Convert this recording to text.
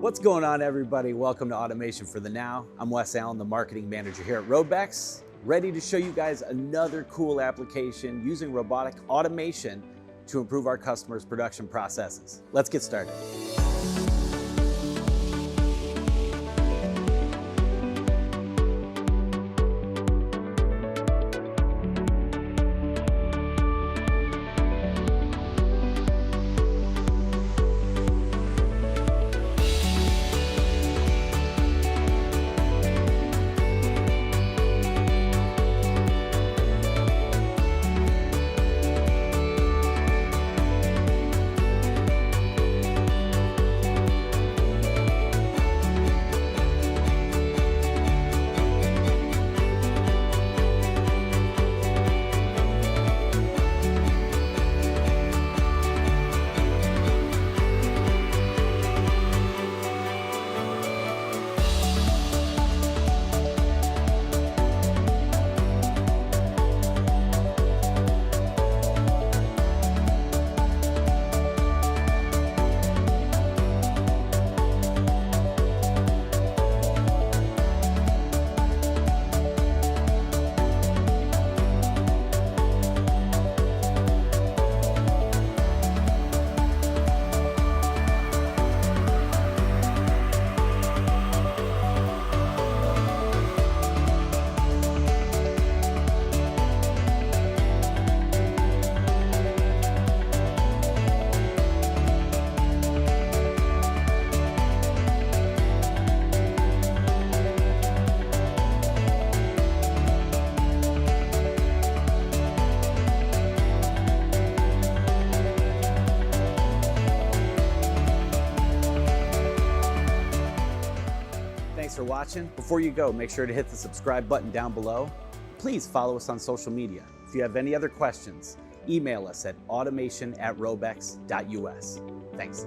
What's going on, everybody? Welcome to Automation for the Now. I'm Wes Allen, the marketing manager here at RōBEX, ready to show you guys another cool application using robotic automation to improve our customers' production processes. Let's get started. Thanks for watching. Before you go, make sure to hit the subscribe button down below. Please follow us on social media. If you have any other questions, email us at automation@robex.us. Thanks.